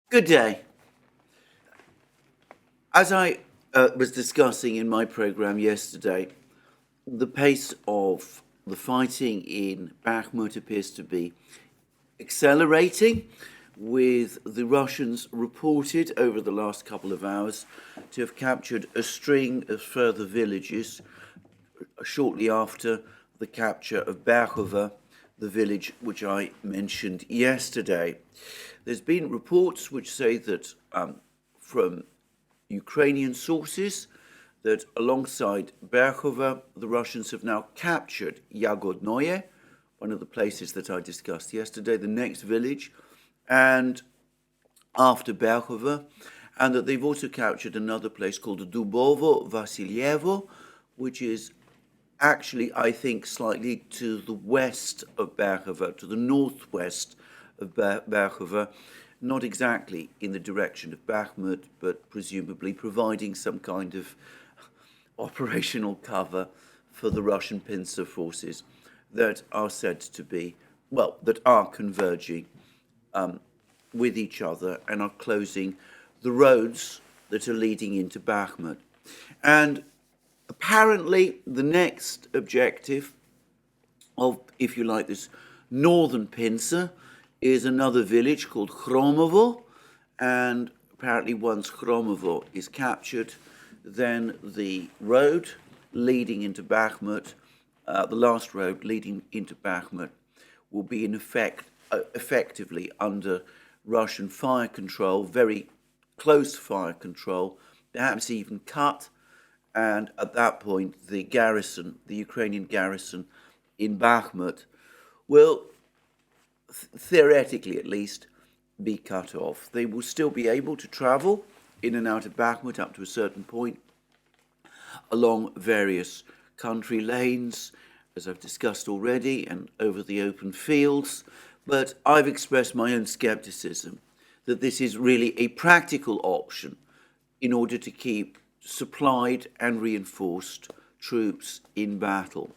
Good day. As I was discussing in my program yesterday, the pace of the fighting in Bakhmut appears to be accelerating, with the Russians reported over the last couple of hours to have captured a string of further villages shortly after the capture of Berchova, the village which I mentioned yesterday. There's been reports which say that from Ukrainian sources that alongside Berchova, the Russians have now captured Yagodnoye, one of the places that I discussed yesterday, the next village, and after Berchova, and that they've also captured another place called Dubovo Vasilyevo, which is actually, I think, slightly to the west of Berchova, to the northwest of Berchova, not exactly in the direction of Bakhmut, but presumably providing some kind of operational cover for the Russian pincer forces that are said to be, well, that are converging with each other and are closing the roads that are leading into Bakhmut. And apparently, the next objective of, if you like, this northern pincer is another village called Khromovo, and apparently once Khromovo is captured, then the road leading into Bakhmut, the last road leading into Bakhmut, will be in effect effectively under Russian fire control, very close fire control, perhaps even cut. And at that point, the garrison, the Ukrainian garrison in Bakhmut, will theoretically at least be cut off. They will still be able to travel in and out of Bakhmut up to a certain point along various country lanes, as I've discussed already, and over the open fields. But I've expressed my own skepticism that this is really a practical option in order to keep supplied and reinforced troops in battle.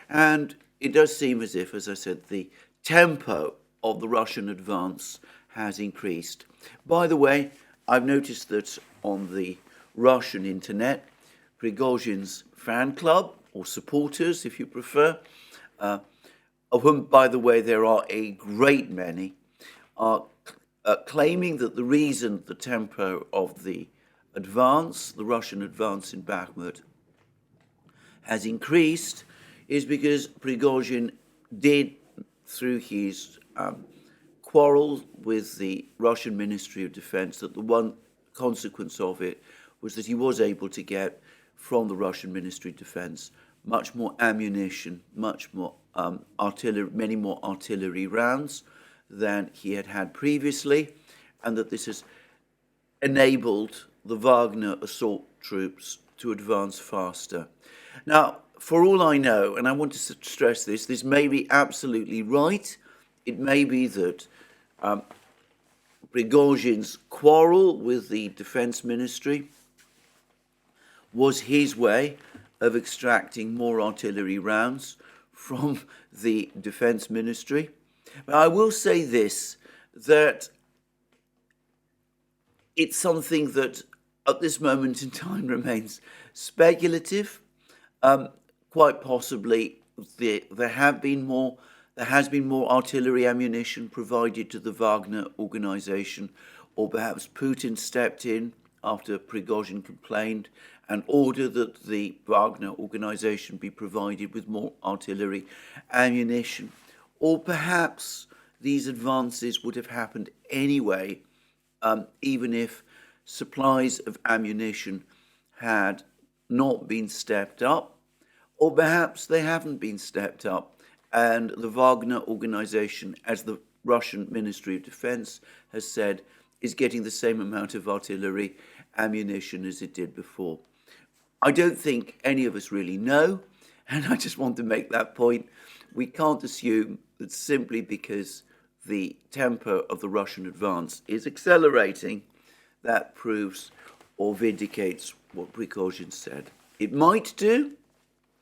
And it does seem as if, as I said, the tempo of the Russian advance has increased. By the way, I've noticed that on the Russian internet, Prigozhin's fan club, or supporters if you prefer, of whom, by the way, there are a great many, are claiming that the reason the tempo of the advance, the Russian advance in Bakhmut, has increased is because Prigozhin did, through his quarrel with the Russian Ministry of Defense, that the one consequence of it was that he was able to get from the Russian Ministry of Defense much more ammunition, much more artillery, many more artillery rounds than he had had previously, and that this has enabled the Wagner assault troops to advance faster. Now, for all I know, and I want to stress this may be absolutely right. It may be that Prigozhin's quarrel with the defense ministry was his way of extracting more artillery rounds from the defense ministry. But I will say this, that it's something that at this moment in time remains speculative. Quite possibly there has been more artillery ammunition provided to the Wagner organization, or perhaps Putin stepped in after Prigozhin complained and ordered that the Wagner organization be provided with more artillery ammunition. Or perhaps these advances would have happened anyway, even if supplies of ammunition had not been stepped up, or perhaps they haven't been stepped up, and the Wagner organization, as the Russian Ministry of Defense has said, is getting the same amount of artillery ammunition as it did before. I don't think any of us really know, and I just want to make that point. We can't assume that simply because the tempo of the Russian advance is accelerating, that proves or vindicates what Prigozhin said. It might do,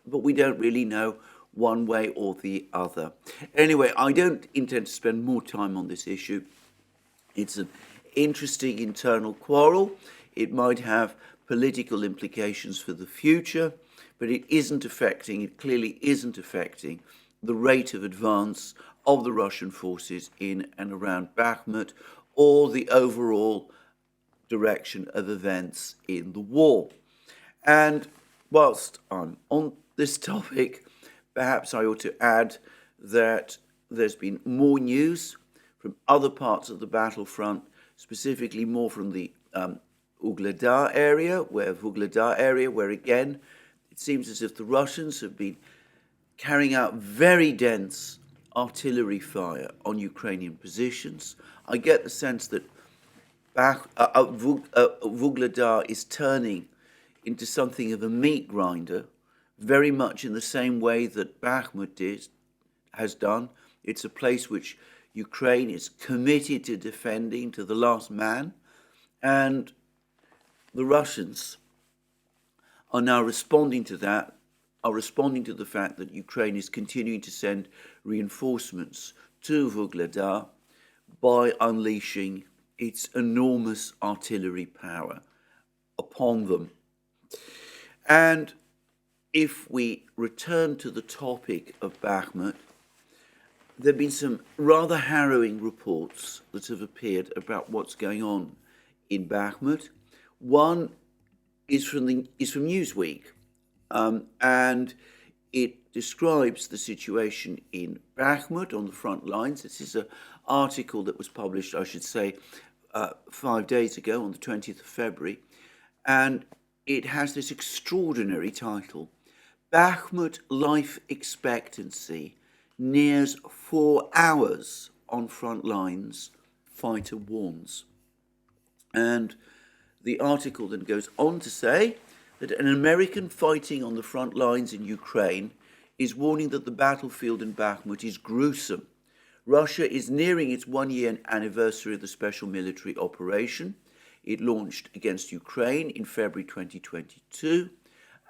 but we don't really know one way or the other. Anyway, I don't intend to spend more time on this issue. It's an interesting internal quarrel. It might have political implications for the future, but it clearly isn't affecting the rate of advance of the Russian forces in and around Bakhmut or the overall direction of events in the war. And whilst I'm on this topic, perhaps I ought to add that there's been more news from other parts of the battlefront, specifically more from the Vuhledar area, where again, it seems as if the Russians have been carrying out very dense artillery fire on Ukrainian positions. I get the sense that Vuhledar is turning into something of a meat grinder, very much in the same way that Bakhmut has done. It's a place which Ukraine is committed to defending to the last man, and the Russians are now responding to that, are responding to the fact that Ukraine is continuing to send reinforcements to Vuhledar by unleashing its enormous artillery power upon them. And if we return to the topic of Bakhmut, there have been some rather harrowing reports that have appeared about what's going on in Bakhmut. One is from Newsweek, and it describes the situation in Bakhmut on the front lines. This is an article that was published, I should say, 5 days ago on the 20th of February, and it has this extraordinary title: Bakhmut life expectancy nears 4 hours on front lines, fighter warns. And the article then goes on to say that an American fighting on the front lines in Ukraine is warning that the battlefield in Bakhmut is gruesome. Russia is nearing its 1-year anniversary of the special military operation. It launched against Ukraine in February 2022.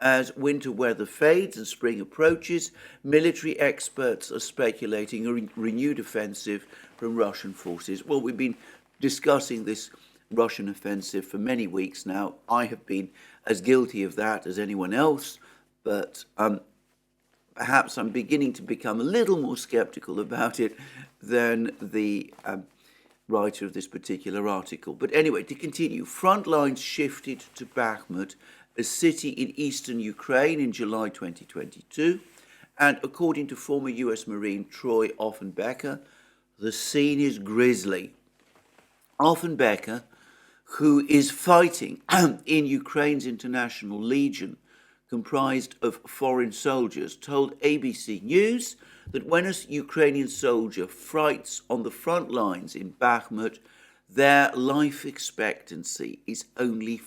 As winter weather fades and spring approaches, military experts are speculating a renewed offensive from Russian forces. Well, we've been discussing this Russian offensive for many weeks now. I have been as guilty of that as anyone else, but perhaps I'm beginning to become a little more skeptical about it than the writer of this particular article. But anyway, to continue, front lines shifted to Bakhmut, a city in eastern Ukraine, in July 2022. And according to former US Marine Troy Offenbecker, the scene is grisly. Offenbecker, who is fighting in Ukraine's International Legion, comprised of foreign soldiers, told ABC News that when a Ukrainian soldier fights on the front lines in Bakhmut, their life expectancy is only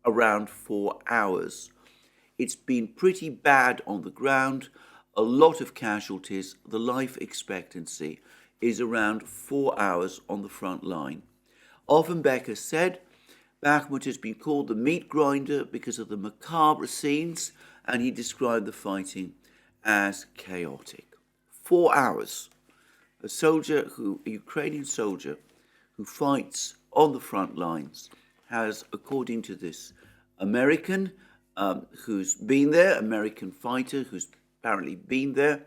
around 4 hours. It's been pretty bad on the ground, a lot of casualties. The life expectancy is around 4 hours on the front line. Offenbecker said Bakhmut has been called the meat grinder because of the macabre scenes, and he described the fighting as chaotic. 4 hours. A Ukrainian soldier who fights on the front lines has, according to this American who's been there, American fighter who's apparently been there,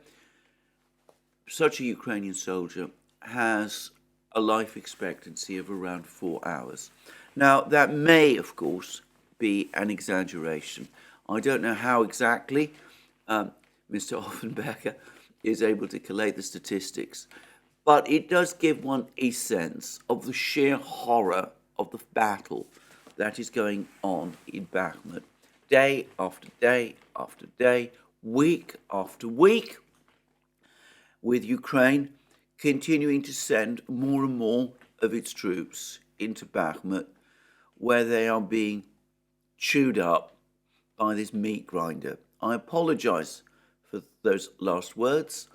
such a Ukrainian soldier has a life expectancy of around 4 hours. Now, that may, of course, be an exaggeration. I don't know how exactly Mr. Offenbecker is able to collate the statistics, but it does give one a sense of the sheer horror of the battle that is going on in Bakhmut, day after day after day, week after week, with Ukraine continuing to send more and more of its troops into Bakhmut, where they are being chewed up by this meat grinder. I apologize for those last words.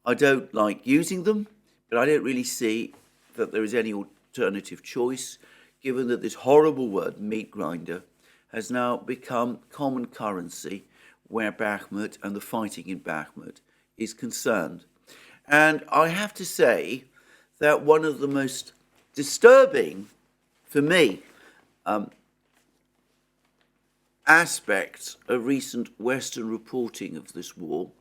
I don't like using them, but I don't really see that there is any alternative choice, given that this horrible word, meat grinder, has now become common currency where Bakhmut and the fighting in Bakhmut is concerned. And I have to say that one of the most disturbing, for me, aspect of recent Western reporting of this war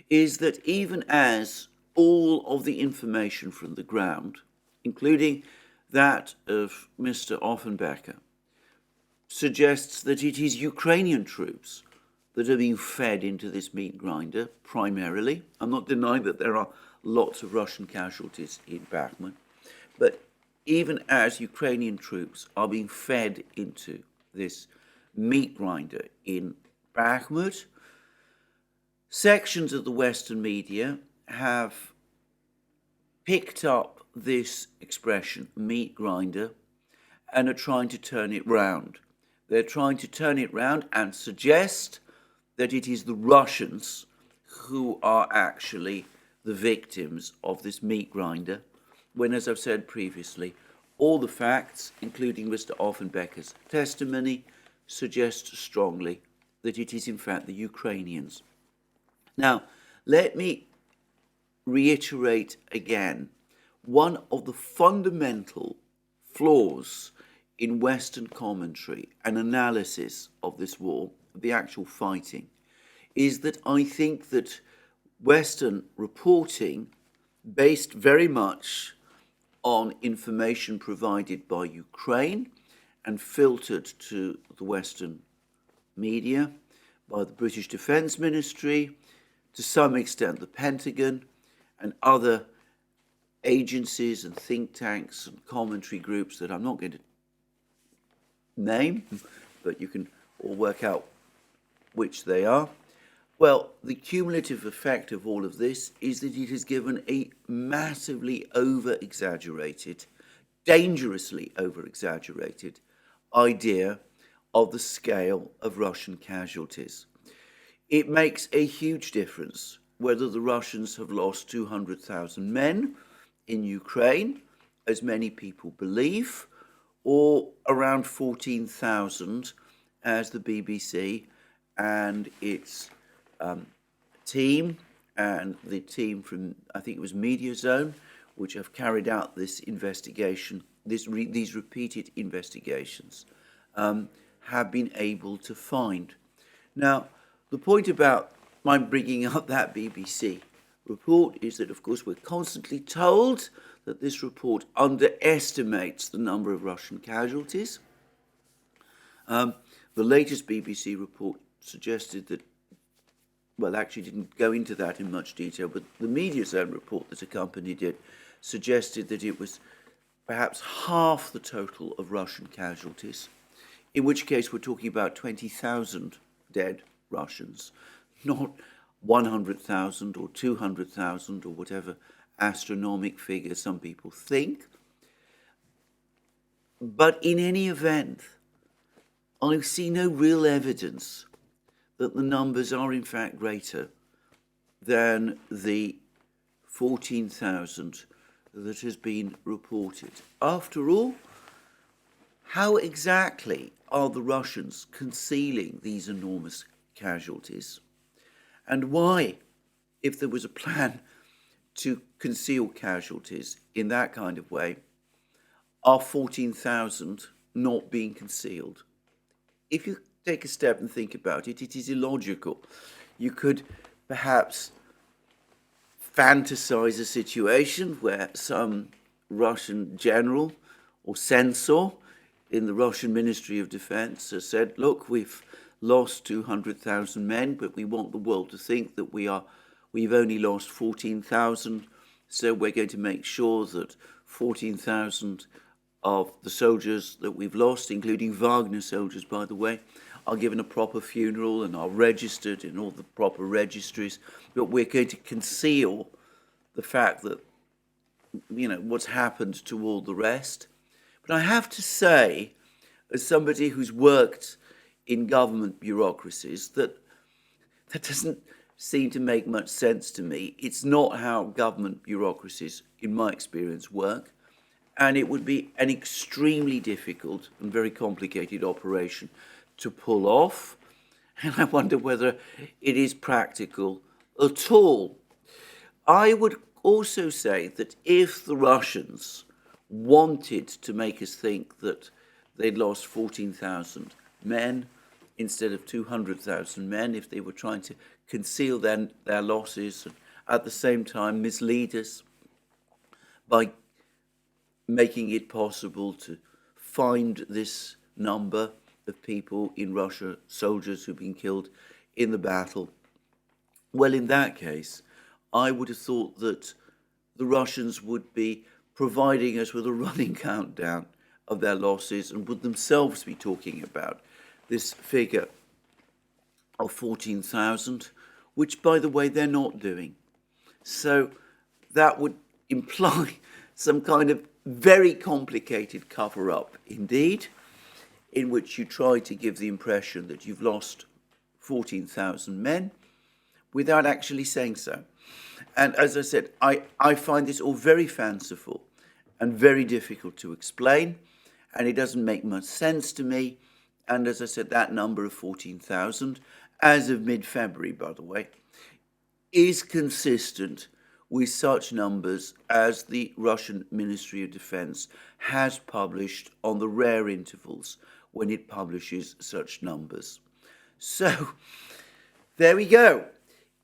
is that even as all of the information from the ground, including that of Mr. Offenbacher, suggests that it is Ukrainian troops that are being fed into this meat grinder primarily. I'm not denying that there are lots of Russian casualties in Bakhmut, but even as Ukrainian troops are being fed into this meat grinder in Bakhmut, sections of the Western media have picked up this expression, meat grinder, and are trying to turn it round. They're trying to turn it round and suggest that it is the Russians who are actually the victims of this meat grinder, when, as I've said previously, all the facts, including Mr. Offenbacher's testimony, suggest strongly that it is in fact the Ukrainians. Now, let me reiterate again, one of the fundamental flaws in Western commentary and analysis of this war, the actual fighting, is that I think that Western reporting, based very much on information provided by Ukraine and filtered to the Western media by the British Defence Ministry, to some extent the Pentagon and other agencies and think tanks and commentary groups that I'm not going to name, but you can all work out which they are. Well, the cumulative effect of all of this is that it has given a massively over-exaggerated, dangerously over-exaggerated idea of the scale of Russian casualties. It makes a huge difference whether the Russians have lost 200,000 men in Ukraine, as many people believe, or around 14,000, as the BBC and its team and the team from, I think it was Media Zone, which have carried out this investigation, these repeated investigations, have been able to find. Now, the point about my bringing up that BBC report is that, of course, we're constantly told that this report underestimates the number of Russian casualties. The latest BBC report suggested that, well, actually didn't go into that in much detail, but the Media Zone report that accompanied it suggested that it was perhaps half the total of Russian casualties, in which case we're talking about 20,000 dead Russians, not 100,000 or 200,000 or whatever astronomical figure some people think. But in any event, I see no real evidence that the numbers are in fact greater than the 14,000 that has been reported. After all, how exactly are the Russians concealing these enormous casualties? And why, if there was a plan to conceal casualties in that kind of way, are 14,000 not being concealed? If you take a step and think about it, it is illogical. You could perhaps fantasize a situation where some Russian general or censor in the Russian Ministry of Defense has said, look, we've lost 200,000 men, but we want the world to think that we've only lost 14,000, so we're going to make sure that 14,000 of the soldiers that we've lost, including Wagner soldiers, by the way, are given a proper funeral and are registered in all the proper registries, but we're going to conceal the fact that, what's happened to all the rest. But I have to say, as somebody who's worked in government bureaucracies, that doesn't seem to make much sense to me. It's not how government bureaucracies, in my experience, work. And it would be an extremely difficult and very complicated operation to pull off. And I wonder whether it is practical at all. I would also say that if the Russians wanted to make us think that they'd lost 14,000 men instead of 200,000 men, if they were trying to conceal their losses and at the same time mislead us by making it possible to find this number of people in Russia, soldiers who've been killed in the battle. Well, in that case, I would have thought that the Russians would be providing us with a running countdown of their losses and would themselves be talking about this figure of 14,000, which, by the way, they're not doing. So that would imply some kind of very complicated cover-up indeed, in which you try to give the impression that you've lost 14,000 men without actually saying so. And as I said, I find this all very fanciful and very difficult to explain, and it doesn't make much sense to me. And as I said, that number of 14,000, as of mid-February, by the way, is consistent with such numbers as the Russian Ministry of Defense has published on the rare intervals when it publishes such numbers. So, there we go.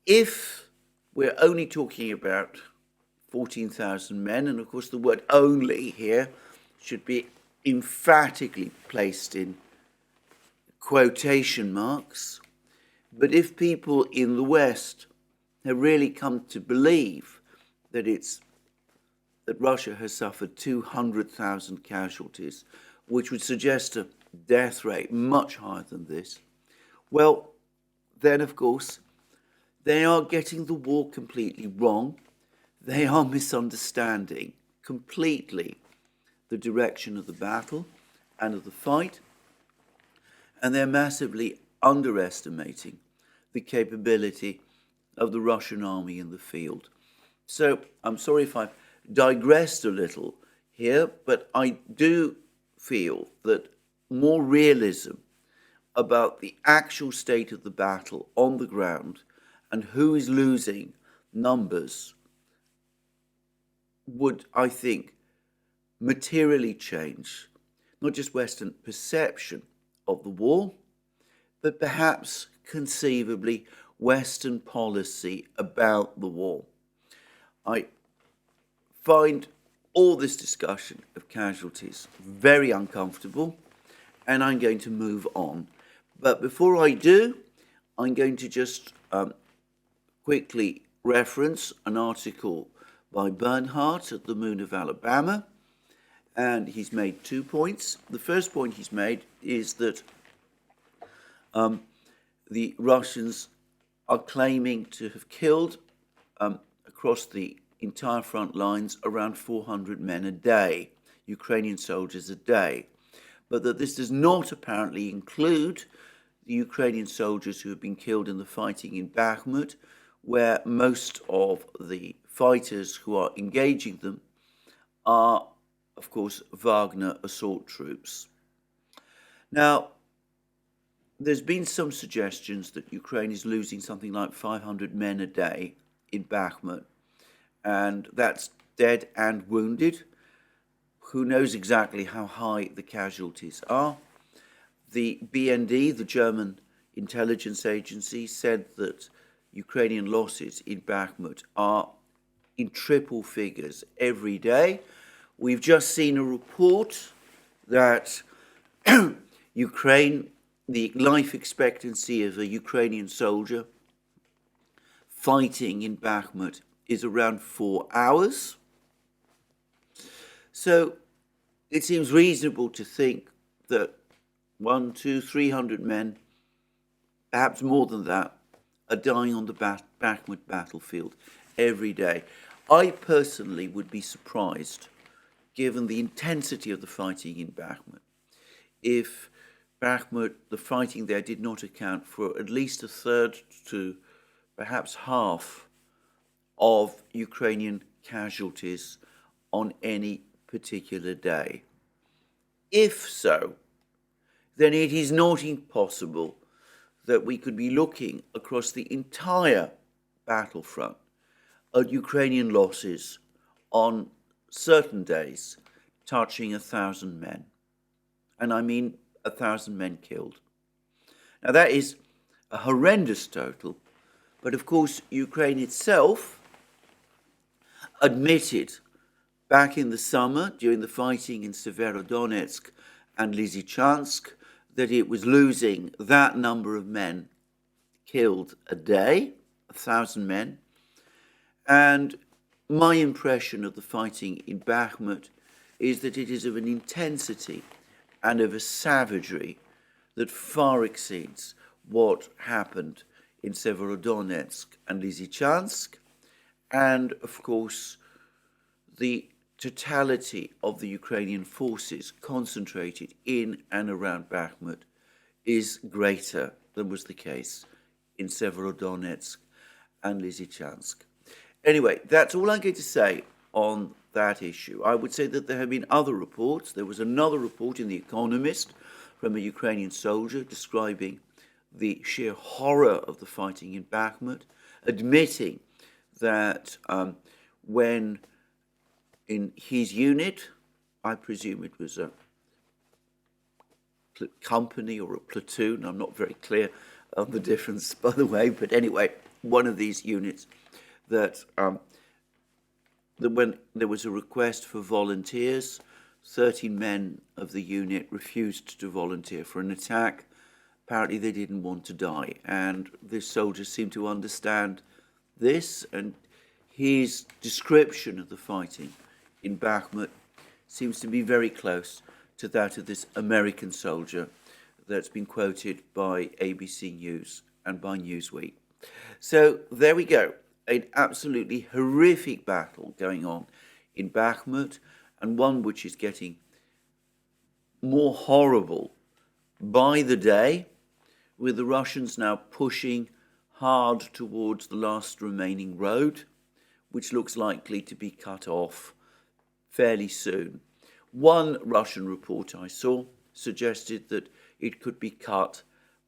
If we're only talking about 14,000 men, and of course the word only here should be emphatically placed in quotation marks, but if people in the West have really come to believe that Russia has suffered 200,000 casualties, which would suggest a death rate much higher than this, well, then of course they are getting the war completely wrong. They are misunderstanding completely the direction of the battle and of the fight, and they're massively underestimating the capability of the Russian army in the field. So I'm sorry if I've digressed a little here, but I do feel that more realism about the actual state of the battle on the ground and who is losing numbers would, I think, materially change not just Western perception of the war, but perhaps conceivably Western policy about the war. I find all this discussion of casualties very uncomfortable, and I'm going to move on. But before I do, I'm going to just quickly reference an article by Bernhardt at the Moon of Alabama, and he's made 2 points. The first point he's made is that the Russians are claiming to have killed across the entire front lines around 400 men a day, Ukrainian soldiers a day, but that this does not apparently include the Ukrainian soldiers who have been killed in the fighting in Bakhmut, where most of the fighters who are engaging them are, of course, Wagner assault troops. Now, there's been some suggestions that Ukraine is losing something like 500 men a day in Bakhmut, and that's dead and wounded. Who knows exactly how high the casualties are? The BND, the German intelligence agency, said that Ukrainian losses in Bakhmut are in triple figures every day. We've just seen a report that Ukraine, the life expectancy of a Ukrainian soldier fighting in Bakhmut is around 4 hours. So it seems reasonable to think that 100, 200, 300 men, perhaps more than that, are dying on the Bakhmut battlefield every day. I personally would be surprised, given the intensity of the fighting in Bakhmut, if Bakhmut, the fighting there, did not account for at least a third to perhaps half of Ukrainian casualties on any particular day. If so, then it is not impossible that we could be looking across the entire battlefront at Ukrainian losses on certain days touching 1,000 men. And I mean 1,000 men killed. Now that is a horrendous total, but of course Ukraine itself admitted back in the summer during the fighting in Severodonetsk and Lysychansk that it was losing that number of men killed a day, 1,000 men. And my impression of the fighting in Bakhmut is that it is of an intensity and of a savagery that far exceeds what happened in Severodonetsk and Lysychansk, and of course the totality of the Ukrainian forces concentrated in and around Bakhmut is greater than was the case in Severodonetsk and Lysychansk. Anyway, that's all I'm going to say on that issue. I would say that there have been other reports. There was another report in The Economist from a Ukrainian soldier describing the sheer horror of the fighting in Bakhmut, admitting that when in his unit, I presume it was a company or a platoon, I'm not very clear on the difference, by the way, but anyway, one of these units, that when there was a request for volunteers, 13 men of the unit refused to volunteer for an attack. Apparently they didn't want to die, and this soldier seemed to understand this, and his description of the fighting in Bakhmut seems to be very close to that of this American soldier that's been quoted by ABC News and by Newsweek. So there we go, an absolutely horrific battle going on in Bakhmut, and one which is getting more horrible by the day, with the Russians now pushing hard towards the last remaining road, which looks likely to be cut off fairly soon. One Russian report I saw suggested that it could be cut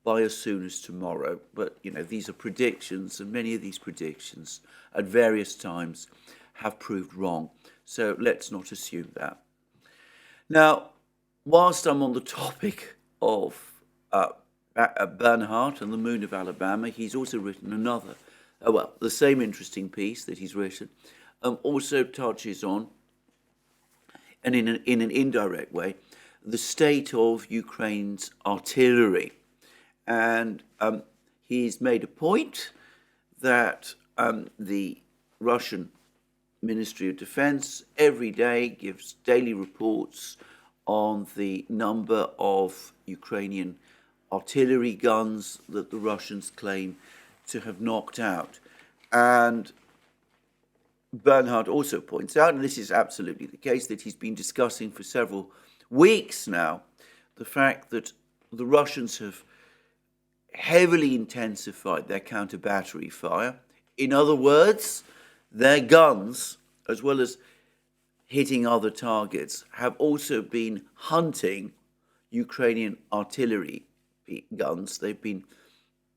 by as soon as tomorrow. But, you know, these are predictions, and many of these predictions at various times have proved wrong. So let's not assume that. Now, whilst I'm on the topic of Bernhardt and the Moon of Alabama, he's also written another, the same interesting piece that he's written, also touches on, and in an indirect way, the state of Ukraine's artillery. And he's made a point that the Russian Ministry of Defense every day gives daily reports on the number of Ukrainian artillery guns that the Russians claim to have knocked out. And Bernhardt also points out, and this is absolutely the case, that he's been discussing for several weeks now the fact that the Russians have heavily intensified their counter-battery fire. In other words, their guns, as well as hitting other targets, have also been hunting Ukrainian artillery guns. They've been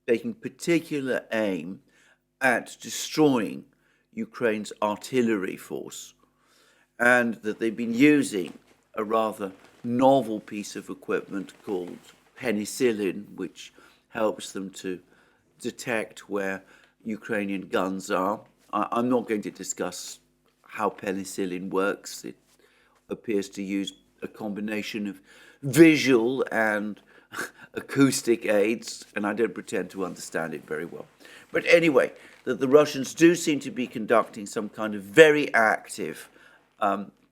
taking particular aim at destroying Ukraine's artillery force, and that they've been using a rather novel piece of equipment called penicillin, which helps them to detect where Ukrainian guns are. I'm not going to discuss how penicillin works. It appears to use a combination of visual and acoustic aids, and I don't pretend to understand it very well. But anyway, that the Russians do seem to be conducting some kind of very active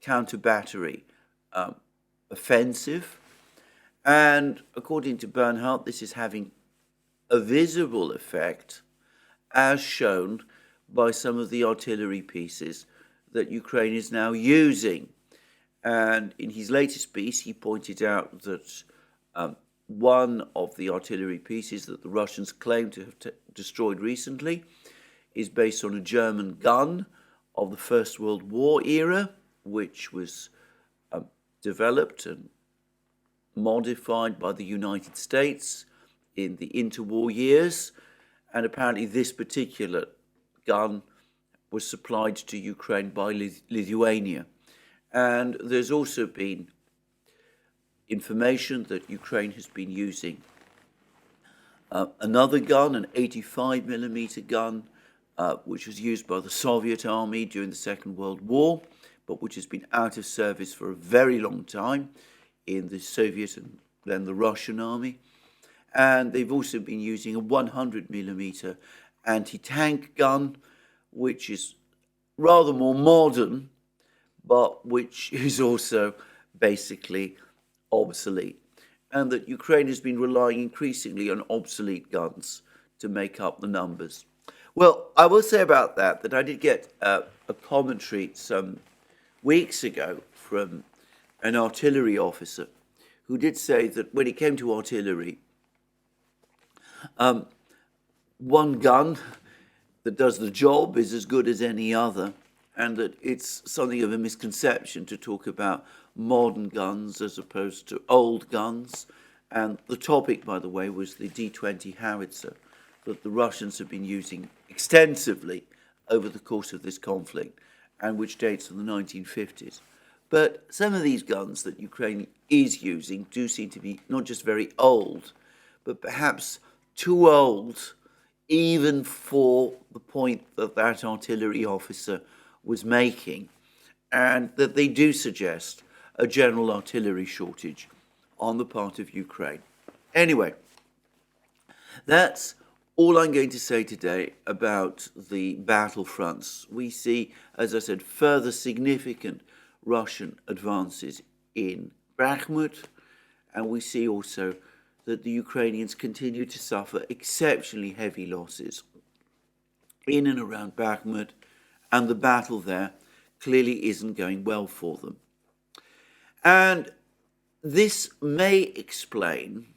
counter-battery offensive. And according to Bernhardt, this is having a visible effect, as shown by some of the artillery pieces that Ukraine is now using. And in his latest piece, he pointed out that one of the artillery pieces that the Russians claim to have destroyed recently is based on a German gun of the First World War era, which was developed and modified by the United States in the interwar years. And apparently this particular gun was supplied to Ukraine by Lithuania. And there's also been information that Ukraine has been using another gun, an 85 millimeter gun, which was used by the Soviet army during the Second World War, but which has been out of service for a very long time in the Soviet and then the Russian army. And they've also been using a 100 millimeter anti-tank gun, which is rather more modern, but which is also basically obsolete. And that Ukraine has been relying increasingly on obsolete guns to make up the numbers. Well, I will say about that I did get a commentary some weeks ago from an artillery officer who did say that when it came to artillery, one gun that does the job is as good as any other, and that it's something of a misconception to talk about modern guns as opposed to old guns. And the topic, by the way, was the D-20 howitzer that the Russians have been using extensively over the course of this conflict, and which dates from the 1950s. But some of these guns that Ukraine is using do seem to be not just very old, but perhaps too old even for the point that that artillery officer was making, and that they do suggest a general artillery shortage on the part of Ukraine. Anyway, that's all I'm going to say today about the battlefronts. We see, as I said, further significant Russian advances in Bakhmut, and we see also that the Ukrainians continue to suffer exceptionally heavy losses in and around Bakhmut, and the battle there clearly isn't going well for them. And this may explain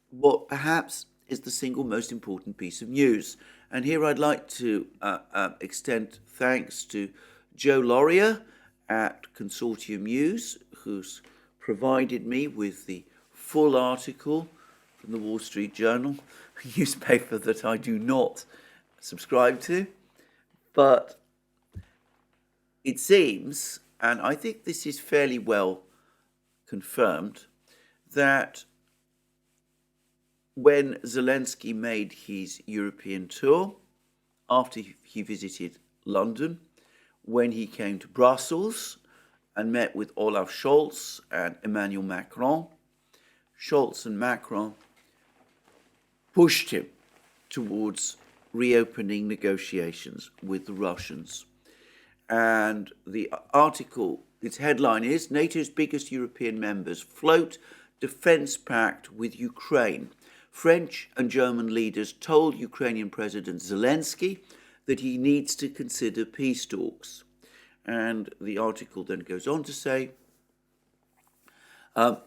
what perhaps is the single most important piece of news. And here I'd like to extend thanks to Joe Laurier at Consortium News, who's provided me with the full article from the Wall Street Journal, a newspaper that I do not subscribe to. But it seems, and I think this is fairly well confirmed, that when Zelensky made his European tour, after he visited London, when he came to Brussels and met with Olaf Scholz and Emmanuel Macron, Scholz and Macron pushed him towards reopening negotiations with the Russians. And the article, its headline is, NATO's biggest European members float defense pact with Ukraine. French and German leaders told Ukrainian President Zelensky that he needs to consider peace talks. And the article then goes on to say,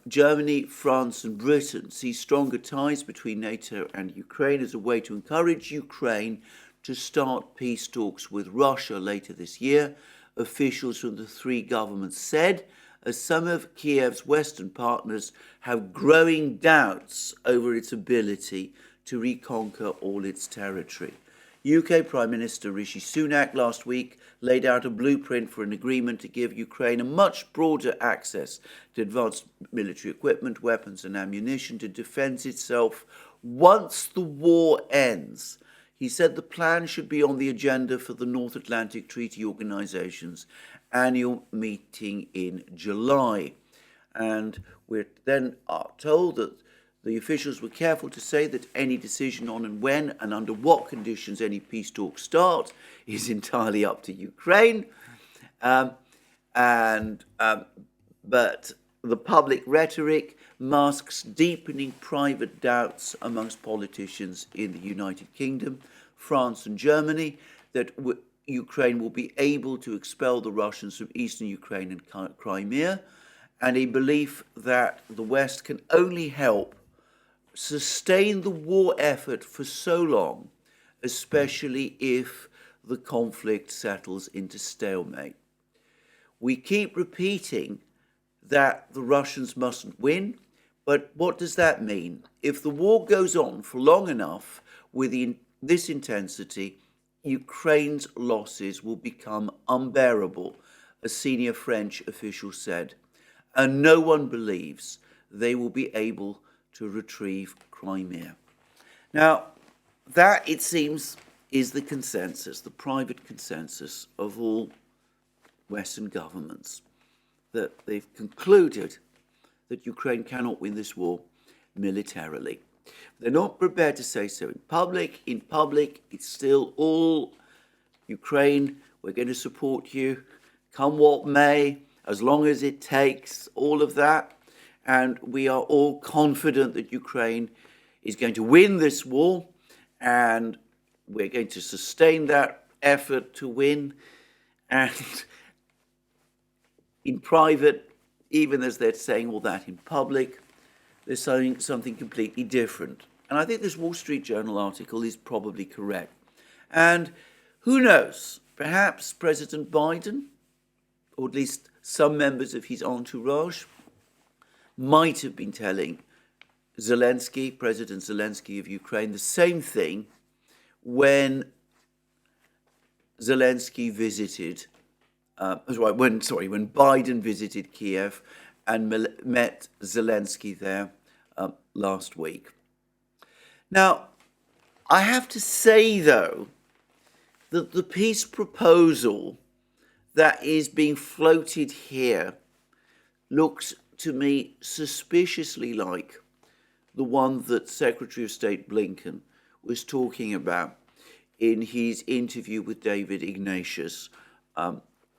Germany, France and Britain see stronger ties between NATO and Ukraine as a way to encourage Ukraine to start peace talks with Russia later this year, officials from the three governments said, as some of Kiev's Western partners have growing doubts over its ability to reconquer all its territory. UK Prime Minister Rishi Sunak last week laid out a blueprint for an agreement to give Ukraine a much broader access to advanced military equipment, weapons and ammunition to defend itself once the war ends. He said the plan should be on the agenda for the North Atlantic Treaty Organization's annual meeting in July. And we're then told that the officials were careful to say that any decision on and when and under what conditions any peace talks start is entirely up to Ukraine. But the public rhetoric masks deepening private doubts amongst politicians in the United Kingdom, France and Germany that Ukraine will be able to expel the Russians from eastern Ukraine and Crimea, and a belief that the West can only help sustain the war effort for so long, especially if the conflict settles into stalemate. We keep repeating that the Russians mustn't win, but what does that mean? If the war goes on for long enough with this intensity, Ukraine's losses will become unbearable, a senior French official said, and no one believes they will be able to retrieve Crimea. Now, that, it seems, is the consensus, the private consensus of all Western governments, that they've concluded that Ukraine cannot win this war militarily. They're not prepared to say so in public. In public, it's still all Ukraine, we're going to support you, come what may, as long as it takes, all of that. And we are all confident that Ukraine is going to win this war, and we're going to sustain that effort to win. And in private, even as they're saying all that in public, they're saying something completely different. And I think this Wall Street Journal article is probably correct. And who knows, perhaps President Biden, or at least some members of his entourage, might have been telling Zelensky, President Zelensky of Ukraine, the same thing when Zelensky visited, when Biden visited Kiev and met Zelensky there last week. Now, I have to say, though, that the peace proposal that is being floated here looks to me suspiciously like the one that Secretary of State Blinken was talking about in his interview with David Ignatius a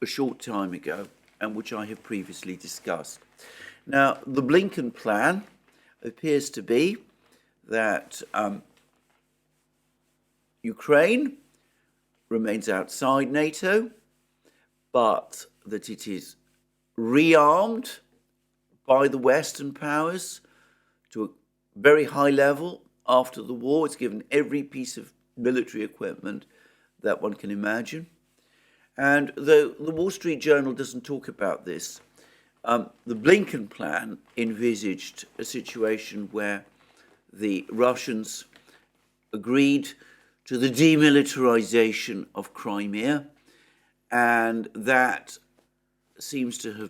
short time ago, and which I have previously discussed. Now, the Blinken plan appears to be that Ukraine remains outside NATO, but that it is rearmed by the Western powers to a very high level after the war. It's given every piece of military equipment that one can imagine. And though the Wall Street Journal doesn't talk about this, the Blinken plan envisaged a situation where the Russians agreed to the demilitarization of Crimea, and that seems to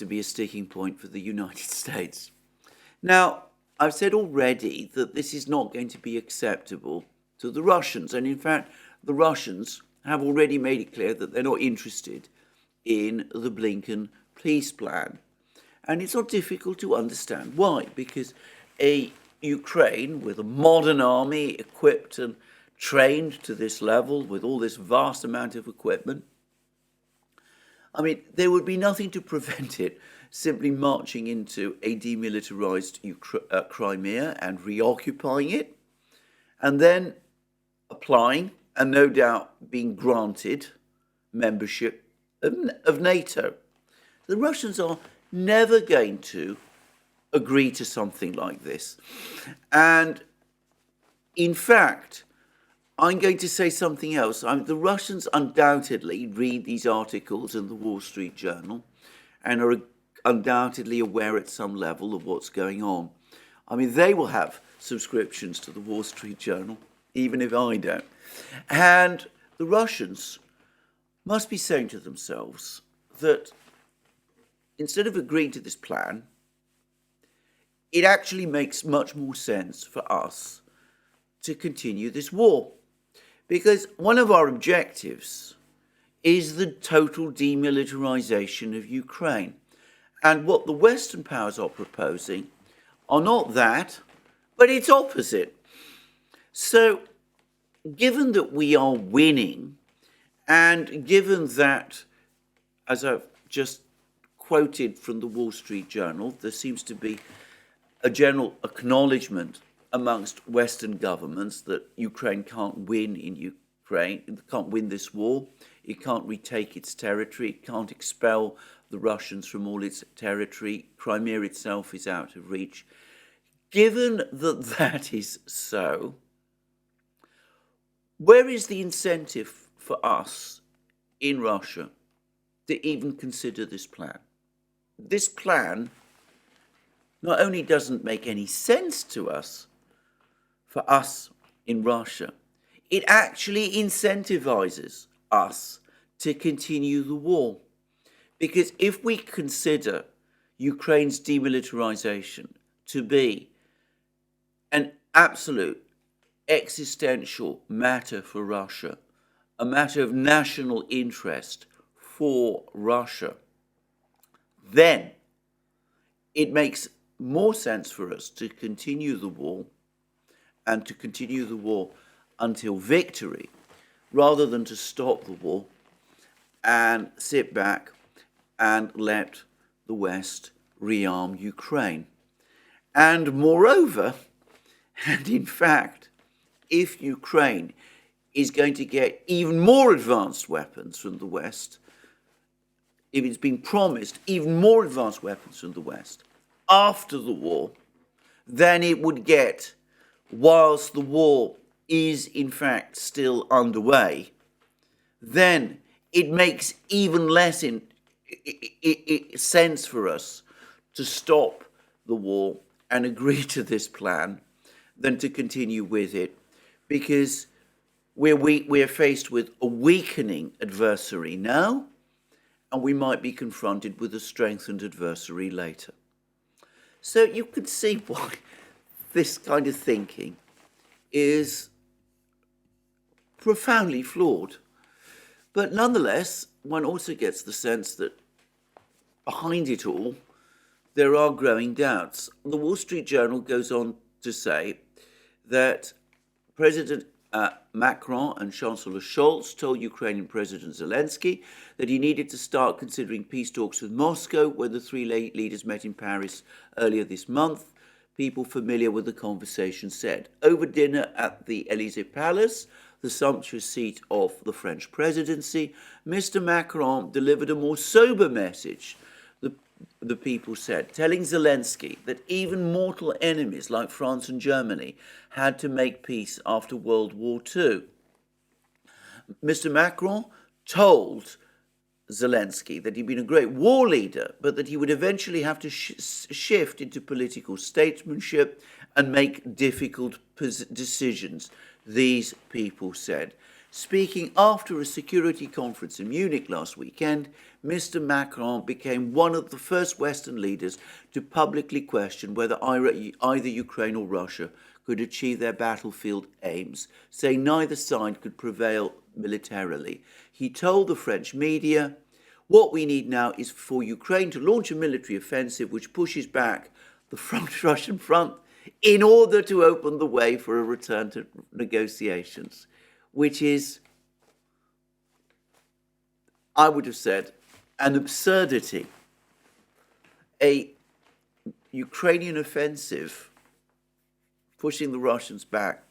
be a sticking point for the United States. Now, I've said already that this is not going to be acceptable to the Russians, and in fact, the Russians have already made it clear that they're not interested in the Blinken peace plan. And it's not difficult to understand why, because a Ukraine with a modern army equipped and trained to this level with all this vast amount of equipment, I mean, there would be nothing to prevent it simply marching into a demilitarized Crimea and reoccupying it, and then applying and no doubt being granted membership of NATO. The Russians are never going to agree to something like this. And in fact, I'm going to say something else. The Russians undoubtedly read these articles in the Wall Street Journal and are undoubtedly aware at some level of what's going on. I mean, they will have subscriptions to the Wall Street Journal, even if I don't. And the Russians must be saying to themselves that instead of agreeing to this plan, it actually makes much more sense for us to continue this war. Because one of our objectives is the total demilitarization of Ukraine. And what the Western powers are proposing are not that, but it's opposite. So, given that we are winning, and given that, as I've just quoted from the Wall Street Journal, there seems to be a general acknowledgement amongst Western governments that Ukraine can't win in Ukraine, it can't win this war, it can't retake its territory, it can't expel the Russians from all its territory, Crimea itself is out of reach. Given that that is so, where is the incentive for us in Russia to even consider this plan? This plan not only doesn't make any sense to us, for us in Russia, it actually incentivizes us to continue the war. Because if we consider Ukraine's demilitarization to be an absolute existential matter for Russia, a matter of national interest for Russia, then it makes more sense for us to continue the war and to continue the war until victory, rather than to stop the war and sit back and let the West rearm Ukraine. And moreover, and in fact, if Ukraine is going to get even more advanced weapons from the West, if it's been promised even more advanced weapons from the West after the war than it would get whilst the war is in fact still underway, then it makes even less sense for us to stop the war and agree to this plan than to continue with it, because we're faced with a weakening adversary now, and we might be confronted with a strengthened adversary later. So you can see why this kind of thinking is profoundly flawed. But nonetheless, one also gets the sense that behind it all, there are growing doubts. The Wall Street Journal goes on to say that President Macron and Chancellor Scholz told Ukrainian President Zelensky that he needed to start considering peace talks with Moscow when the three leaders met in Paris earlier this month. People familiar with the conversation said. Over dinner at the Élysée Palace, the sumptuous seat of the French presidency, Mr. Macron delivered a more sober message, the people said, telling Zelensky that even mortal enemies like France and Germany had to make peace after World War II. Mr. Macron told Zelensky that he'd been a great war leader, but that he would eventually have to shift into political statesmanship and make difficult decisions, these people said. Speaking after a security conference in Munich last weekend, Mr. Macron became one of the first Western leaders to publicly question whether either Ukraine or Russia could achieve their battlefield aims, saying neither side could prevail militarily. He told the French media, "What we need now is for Ukraine to launch a military offensive which pushes back the Russian front in order to open the way for a return to negotiations," which is, I would have said, an absurdity. A Ukrainian offensive pushing the Russians back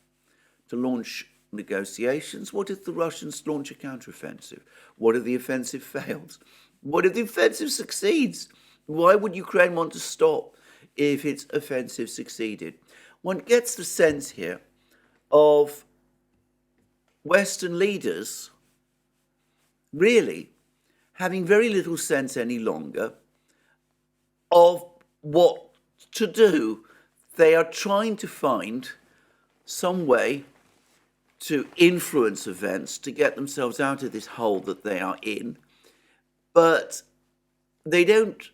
to launch negotiations. What if the Russians launch a counteroffensive? What if the offensive fails? What if the offensive succeeds? Why would Ukraine want to stop if its offensive succeeded? One gets the sense here of Western leaders really having very little sense any longer of what to do. They are trying to find some way to influence events, to get themselves out of this hole that they are in, but they don't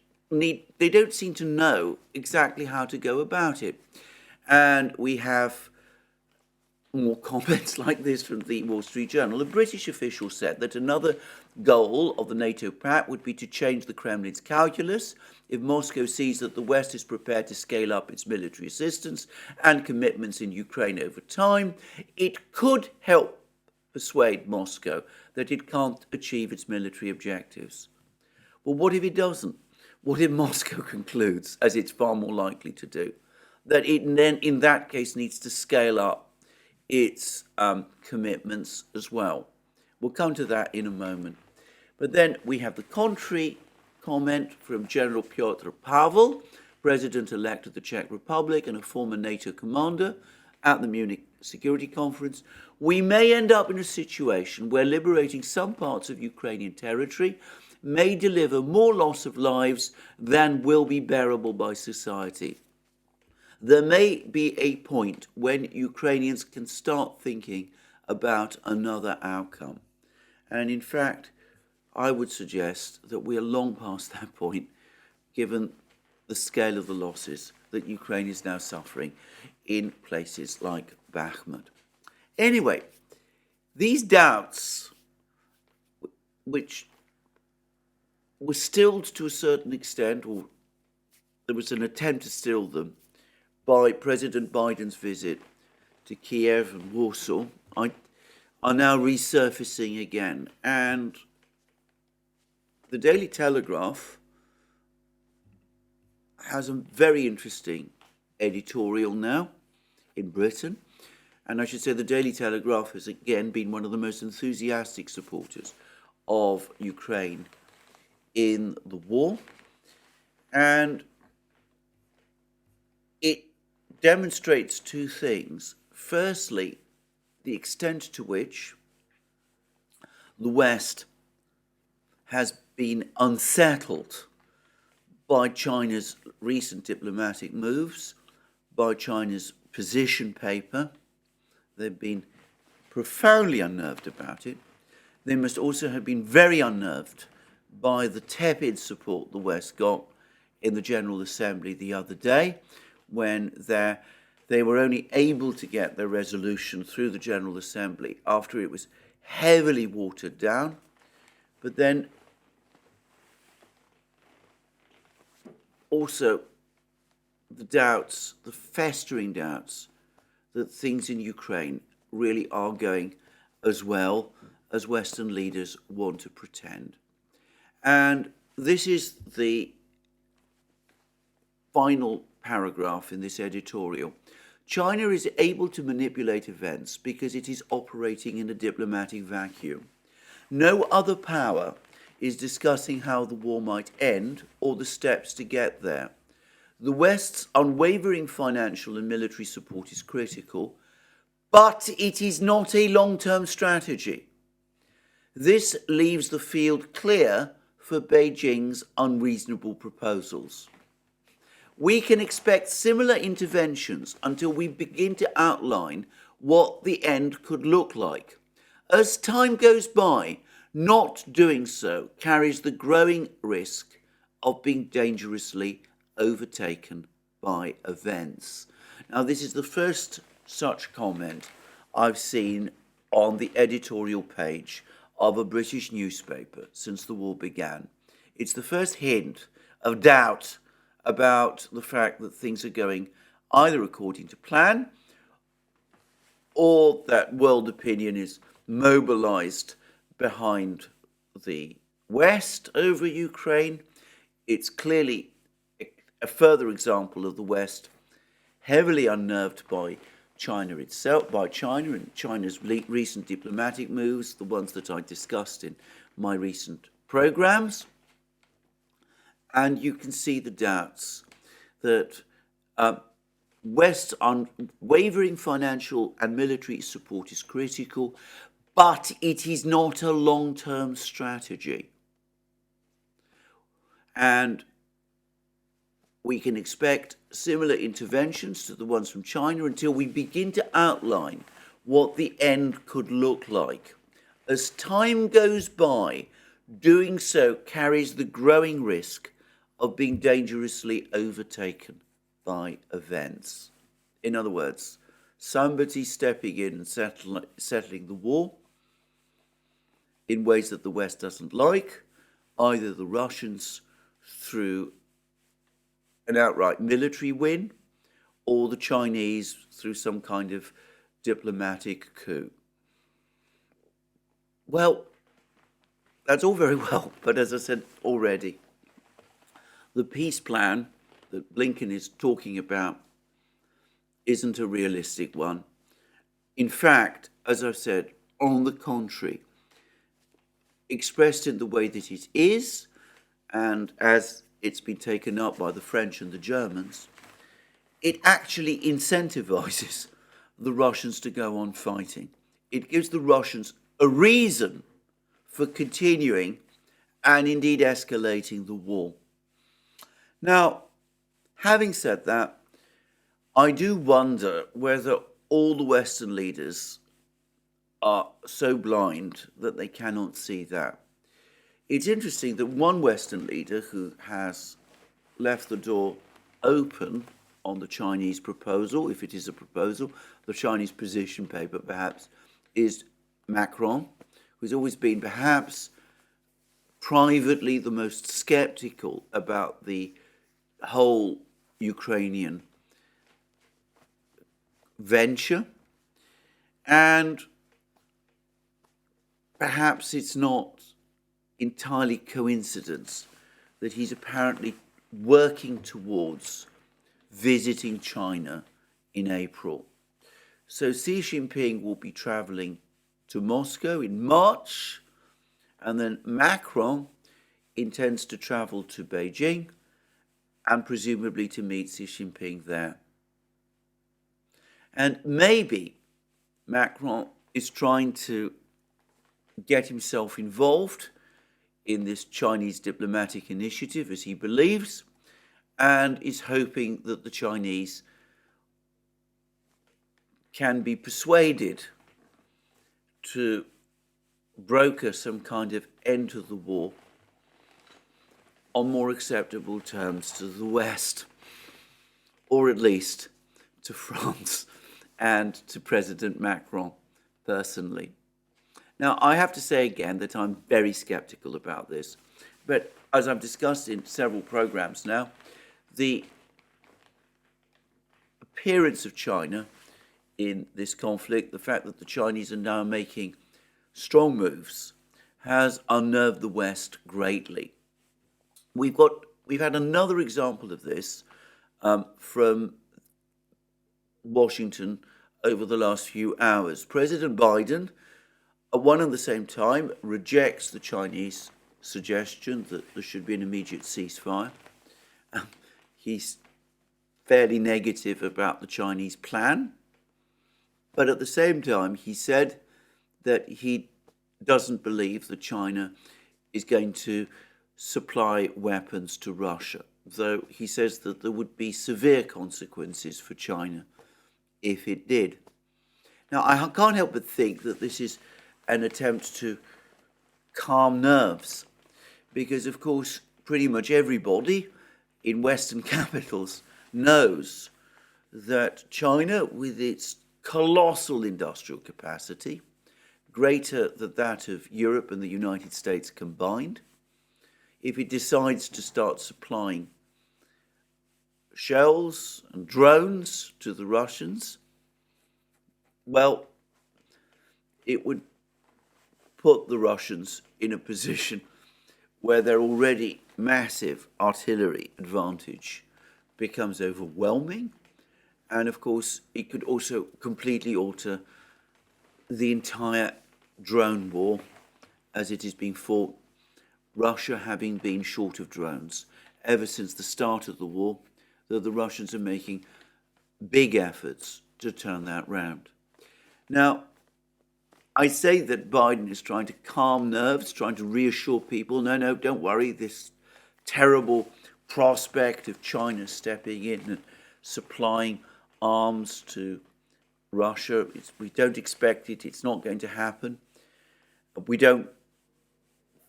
seem to know exactly how to go about it. And we have more comments like this from the Wall Street Journal. A British official said that another goal of the NATO pact would be to change the Kremlin's calculus. If Moscow sees that the West is prepared to scale up its military assistance and commitments in Ukraine over time, it could help persuade Moscow that it can't achieve its military objectives. Well, what if it doesn't? What if Moscow concludes, as it's far more likely to do, that it then in that case needs to scale up its commitments as well? We'll come to that in a moment. But then we have the contrary comment from General Piotr Pavel, President-elect of the Czech Republic and a former NATO commander, at the Munich Security Conference. We may end up in a situation where liberating some parts of Ukrainian territory may deliver more loss of lives than will be bearable by society. There may be a point when Ukrainians can start thinking about another outcome. And in fact, I would suggest that we are long past that point, given the scale of the losses that Ukraine is now suffering in places like Bakhmut. Anyway, these doubts, which were stilled to a certain extent, or there was an attempt to still them, by President Biden's visit to Kiev and Warsaw, are now resurfacing again. And the Daily Telegraph has a very interesting editorial now in Britain. And I should say the Daily Telegraph has again been one of the most enthusiastic supporters of Ukraine in the war. And it demonstrates two things. Firstly, the extent to which the West has been unsettled by China's recent diplomatic moves, by China's position paper. They've been profoundly unnerved about it. They must also have been very unnerved by the tepid support the West got in the General Assembly the other day, when they were only able to get their resolution through the General Assembly after it was heavily watered down. But then also the doubts, the festering doubts, that things in Ukraine really are going as well as Western leaders want to pretend. And this is the final paragraph in this editorial. China is able to manipulate events because it is operating in a diplomatic vacuum. No other power is discussing how the war might end or the steps to get there. The West's unwavering financial and military support is critical, but it is not a long-term strategy. This leaves the field clear for Beijing's unreasonable proposals. We can expect similar interventions until we begin to outline what the end could look like. As time goes by, not doing so carries the growing risk of being dangerously overtaken by events. Now, this is the first such comment I've seen on the editorial page of a British newspaper since the war began. It's the first hint of doubt about the fact that things are going either according to plan or that world opinion is mobilized behind the West over Ukraine. It's clearly a further example of the West heavily unnerved by China itself, by China and China's recent diplomatic moves, the ones that I discussed in my recent programs. And you can see the doubts that West's unwavering financial and military support is critical, but it is not a long-term strategy. And we can expect similar interventions to the ones from China until we begin to outline what the end could look like. As time goes by, doing so carries the growing risk of being dangerously overtaken by events. In other words, somebody stepping in and settling the war in ways that the West doesn't like, either the Russians through an outright military win or the Chinese through some kind of diplomatic coup. Well, that's all very well, but as I said already, the peace plan that Blinken is talking about isn't a realistic one. In fact, as I've said, on the contrary, expressed in the way that it is, and as it's been taken up by the French and the Germans, it actually incentivizes the Russians to go on fighting. It gives the Russians a reason for continuing and indeed escalating the war. Now, having said that, I do wonder whether all the Western leaders are so blind that they cannot see that. It's interesting that one Western leader who has left the door open on the Chinese proposal, if it is a proposal, the Chinese position paper perhaps, is Macron, who's always been perhaps privately the most skeptical about the whole Ukrainian venture. And perhaps it's not entirely coincidence that he's apparently working towards visiting China in April. So Xi Jinping will be traveling to Moscow in March, and then Macron intends to travel to Beijing and presumably to meet Xi Jinping there. And maybe Macron is trying to get himself involved in this Chinese diplomatic initiative, as he believes, and is hoping that the Chinese can be persuaded to broker some kind of end to the war on more acceptable terms to the West, or at least to France and to President Macron personally. Now, I have to say again that I'm very skeptical about this, but as I've discussed in several programs now, the appearance of China in this conflict, the fact that the Chinese are now making strong moves, has unnerved the West greatly. We've had another example of this from Washington over the last few hours. President Biden, at one and the same time, rejects the Chinese suggestion that there should be an immediate ceasefire. He's fairly negative about the Chinese plan, but at the same time, he said that he doesn't believe that China is going to supply weapons to Russia, though he says that there would be severe consequences for China if it did. Now, I can't help but think that this is an attempt to calm nerves, because, of course, pretty much everybody in Western capitals knows that China, with its colossal industrial capacity, greater than that of Europe and the United States combined, if it decides to start supplying shells and drones to the Russians, well, it would put the Russians in a position where their already massive artillery advantage becomes overwhelming. And of course, it could also completely alter the entire drone war as it is being fought, Russia having been short of drones ever since the start of the war, though the Russians are making big efforts to turn that round. Now, I say that Biden is trying to calm nerves, trying to reassure people, no, don't worry, this terrible prospect of China stepping in and supplying arms to Russia, we don't expect it, it's not going to happen. We don't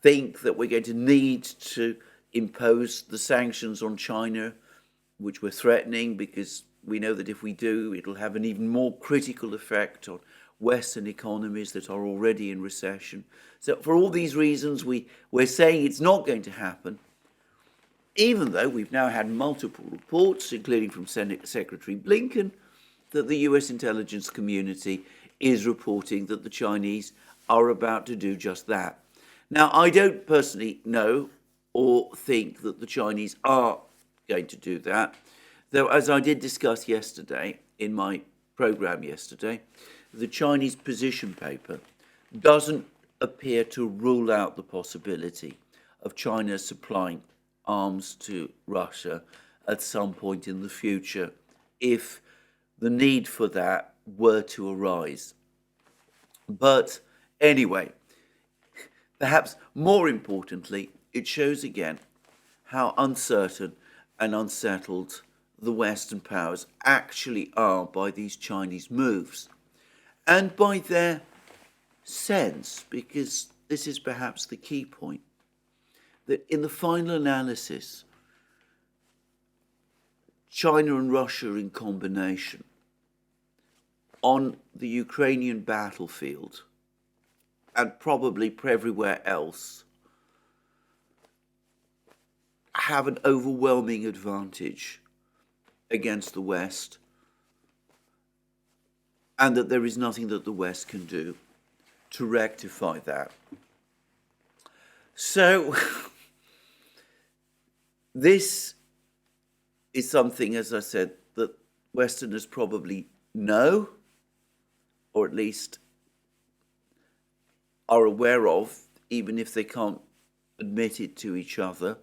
think that we're going to need to impose the sanctions on China, which we're threatening, because we know that if we do, it'll have an even more critical effect on Western economies that are already in recession. So for all these reasons, we're saying it's not going to happen, even though we've now had multiple reports, including from Secretary Blinken, that the US intelligence community is reporting that the Chinese are about to do just that. Now, I don't personally know or think that the Chinese are going to do that, though, as I did discuss yesterday in my program yesterday, the Chinese position paper doesn't appear to rule out the possibility of China supplying arms to Russia at some point in the future if the need for that were to arise. But anyway, perhaps more importantly, it shows again how uncertain and unsettled the Western powers actually are by these Chinese moves and by their sense, because this is perhaps the key point, that in the final analysis, China and Russia in combination on the Ukrainian battlefield and probably everywhere else have an overwhelming advantage against the West, and that there is nothing that the West can do to rectify that. So this is something, as I said, that Westerners probably know, or at least are aware of, even if they can't admit it to each other.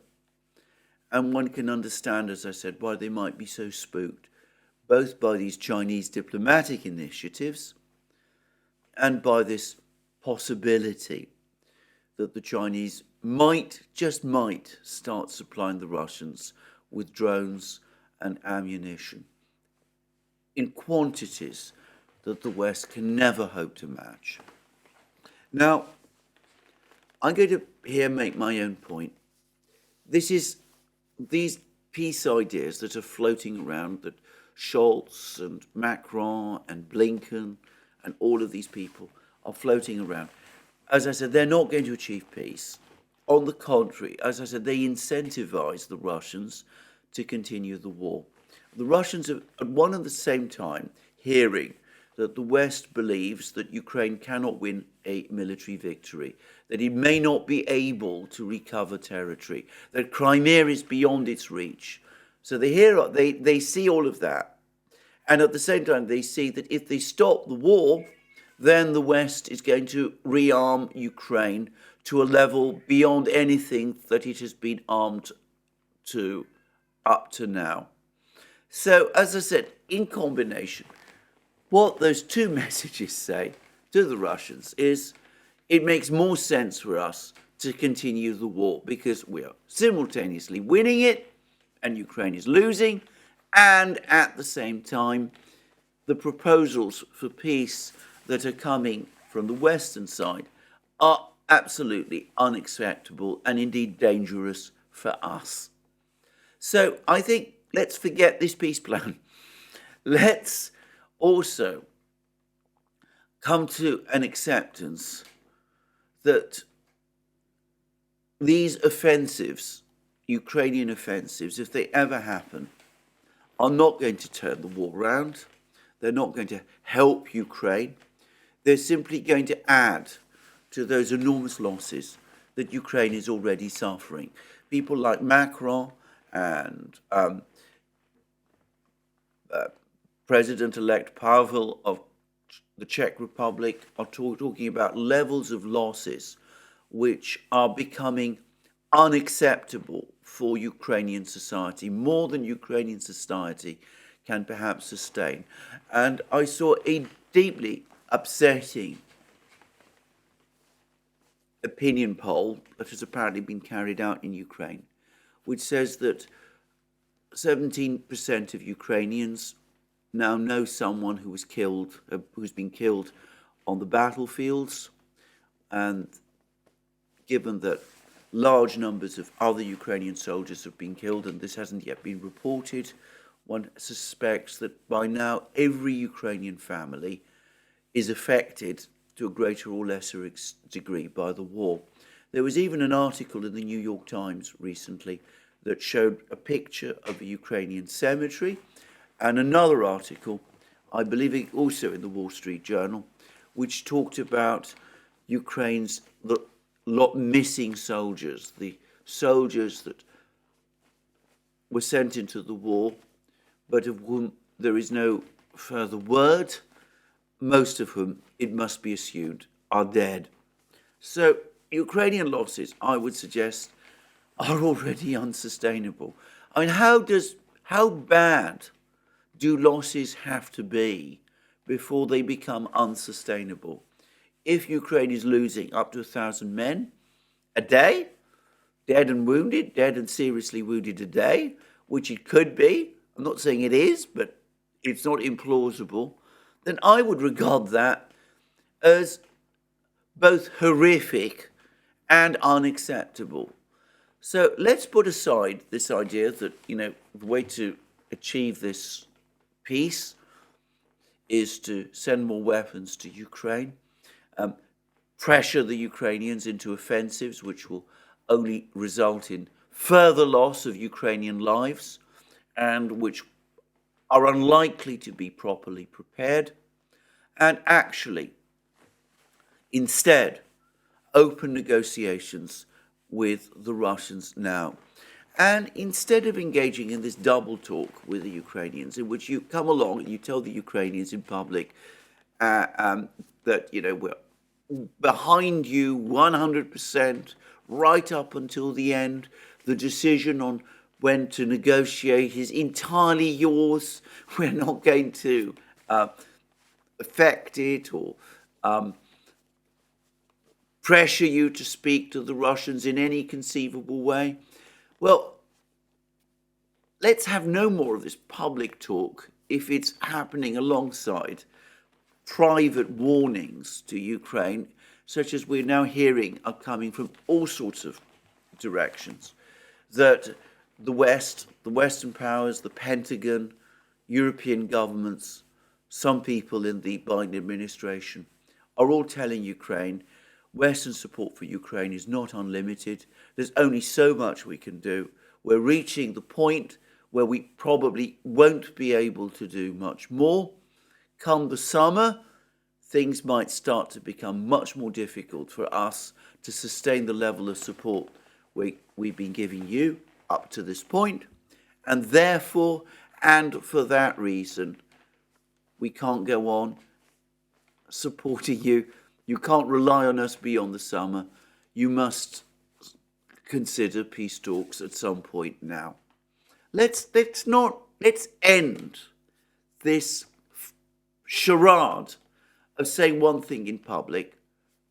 And one can understand, as I said, why they might be so spooked, both by these Chinese diplomatic initiatives and by this possibility that the Chinese might, just might, start supplying the Russians with drones and ammunition in quantities that the West can never hope to match. Now, I'm going to here make my own point. These peace ideas that are floating around, that Scholz and Macron and Blinken and all of these people are floating around, as I said, they're not going to achieve peace. On the contrary, as I said, they incentivize the Russians to continue the war. The Russians are at one and the same time hearing that the West believes that Ukraine cannot win a military victory, that it may not be able to recover territory, that Crimea is beyond its reach. So they see all of that. And at the same time, they see that if they stop the war, then the West is going to rearm Ukraine to a level beyond anything that it has been armed to up to now. So, as I said, in combination, what those two messages say to the Russians is it makes more sense for us to continue the war because we are simultaneously winning it and Ukraine is losing, and at the same time, the proposals for peace that are coming from the Western side are absolutely unacceptable and indeed dangerous for us. So I think let's forget this peace plan. Let's also come to an acceptance that these offensives, Ukrainian offensives, if they ever happen, are not going to turn the war around. They're not going to help Ukraine. They're simply going to add to those enormous losses that Ukraine is already suffering. People like Macron and President-elect Pavel of the Czech Republic are talking about levels of losses which are becoming unacceptable for Ukrainian society, more than Ukrainian society can perhaps sustain. And I saw a deeply upsetting opinion poll that has apparently been carried out in Ukraine, which says that 17% of Ukrainians now know someone who was killed, who's been killed on the battlefields, and given that large numbers of other Ukrainian soldiers have been killed, and this hasn't yet been reported, one suspects that by now every Ukrainian family is affected to a greater or lesser degree by the war. There was even an article in the New York Times recently that showed a picture of a Ukrainian cemetery, and another article, I believe also in the Wall Street Journal, which talked about Ukraine's missing soldiers, the soldiers that were sent into the war, but of whom there is no further word, most of whom, it must be assumed, are dead. So Ukrainian losses, I would suggest, are already unsustainable. I mean, how bad do losses have to be before they become unsustainable? If Ukraine is losing up to 1,000 men a day, dead and seriously wounded a day, which it could be, I'm not saying it is, but it's not implausible, then I would regard that as both horrific and unacceptable. So let's put aside this idea that, the way to achieve this peace is to send more weapons to Ukraine, pressure the Ukrainians into offensives, which will only result in further loss of Ukrainian lives and which are unlikely to be properly prepared, and actually, instead, open negotiations with the Russians now. And instead of engaging in this double talk with the Ukrainians, in which you come along and you tell the Ukrainians in public that, we're behind you 100%, right up until the end, the decision on when to negotiate is entirely yours. We're not going to affect it or pressure you to speak to the Russians in any conceivable way. Well, let's have no more of this public talk if it's happening alongside private warnings to Ukraine, such as we're now hearing are coming from all sorts of directions, that the West, the Western powers, the Pentagon, European governments, some people in the Biden administration are all telling Ukraine Western support for Ukraine is not unlimited. There's only so much we can do. We're reaching the point where we probably won't be able to do much more. Come the summer, things might start to become much more difficult for us to sustain the level of support we've been giving you up to this point. And therefore, and for that reason, we can't go on supporting you. You can't rely on us beyond the summer. You must consider peace talks at some point now. Let's end this charade of saying one thing in public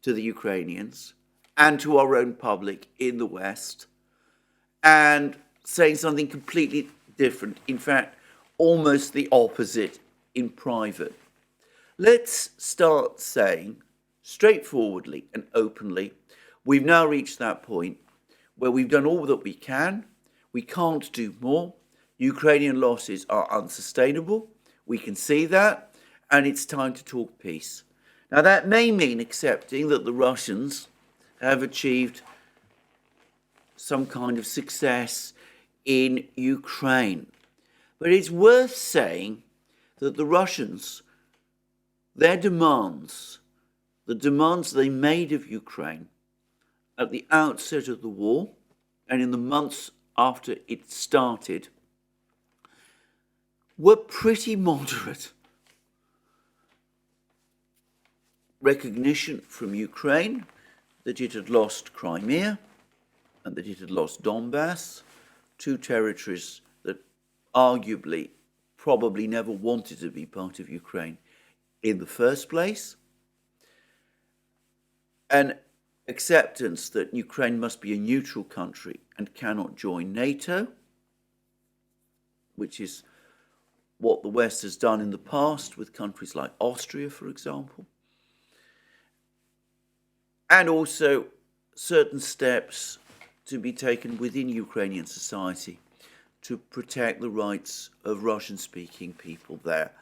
to the Ukrainians and to our own public in the West and saying something completely different, in fact, almost the opposite in private. Let's start saying straightforwardly and openly, we've now reached that point where we've done all that we can. We can't do more. Ukrainian losses are unsustainable. We can see that, and it's time to talk peace. Now, that may mean accepting that the Russians have achieved some kind of success in Ukraine. But it's worth saying that the Russians, their demands, the demands they made of Ukraine at the outset of the war and in the months after it started, were pretty moderate. Recognition from Ukraine that it had lost Crimea and that it had lost Donbass, two territories that arguably probably never wanted to be part of Ukraine in the first place. An acceptance that Ukraine must be a neutral country and cannot join NATO, which is what the West has done in the past with countries like Austria, for example. And also certain steps to be taken within Ukrainian society to protect the rights of Russian-speaking people there,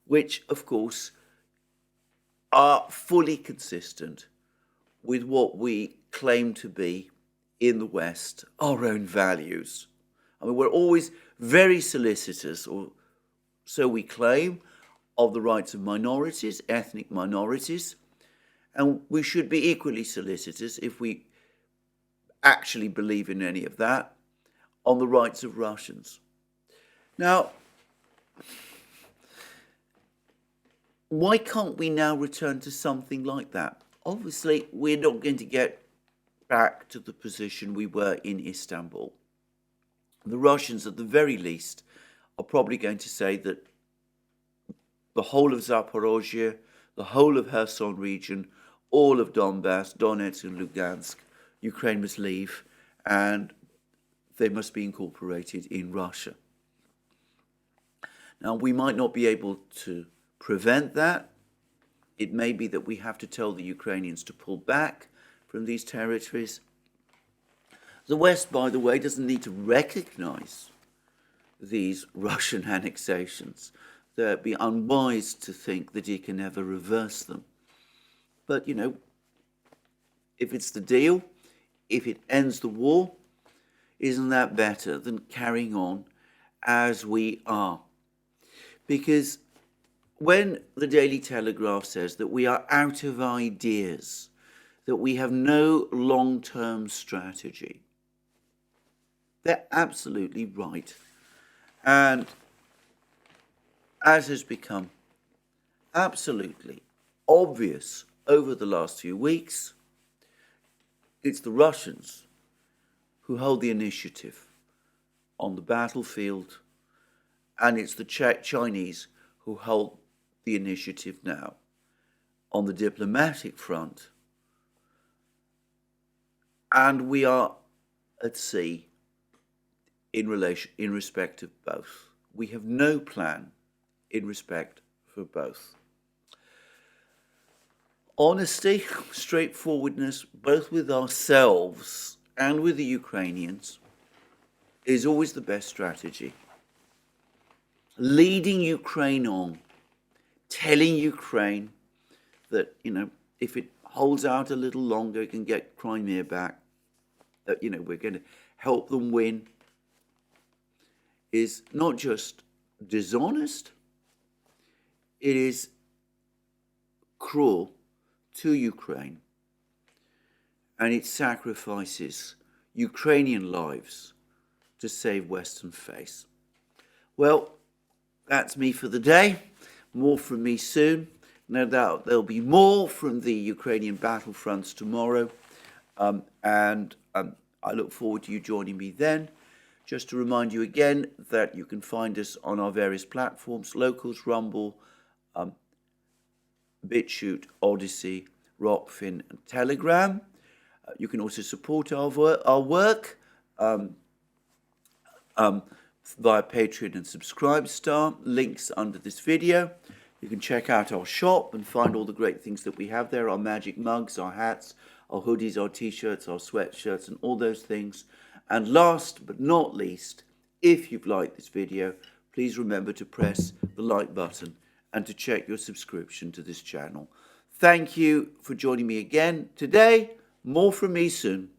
which, of course, are fully consistent with what we claim to be in the West, our own values. I mean, we're always very solicitous, or so we claim, of the rights of minorities, ethnic minorities, and we should be equally solicitous, if we actually believe in any of that, on the rights of Russians. Now, why can't we now return to something like that? Obviously, we're not going to get back to the position we were in Istanbul. The Russians, at the very least, are probably going to say that the whole of Zaporozhye, the whole of Kherson region, all of Donbass, Donetsk and Lugansk, Ukraine must leave, and they must be incorporated in Russia. Now, we might not be able to prevent that. It may be that we have to tell the Ukrainians to pull back from these territories. The West, by the way, doesn't need to recognize these Russian annexations. They'd be unwise to think that you can ever reverse them. But, if it's the deal, if it ends the war, isn't that better than carrying on as we are? Because when the Daily Telegraph says that we are out of ideas, that we have no long-term strategy, they're absolutely right. And as has become absolutely obvious over the last few weeks, it's the Russians who hold the initiative on the battlefield, and it's the Chinese who hold the initiative now on the diplomatic front. And we are at sea in respect of both. We have no plan in respect for both. Honesty, straightforwardness, both with ourselves and with the Ukrainians, is always the best strategy. Leading Ukraine on, telling Ukraine that, if it holds out a little longer, it can get Crimea back, that, we're going to help them win, is not just dishonest, it is cruel to Ukraine, and it sacrifices Ukrainian lives to save Western face. Well, that's me for the day. More from me soon. No doubt there'll be more from the Ukrainian battlefronts tomorrow, and I look forward to you joining me then. Just to remind you again that you can find us on our various platforms: Locals, Rumble, BitChute, ODYSEE, Rockfin, and Telegram. You can also support our work via Patreon and Subscribestar. Links under this video. You can check out our shop and find all the great things that we have there: our magic mugs, our hats, our hoodies, our t-shirts, our sweatshirts, and all those things. And last but not least, if you've liked this video, please remember to press the like button and to check your subscription to this channel. Thank you for joining me again today. More from me soon.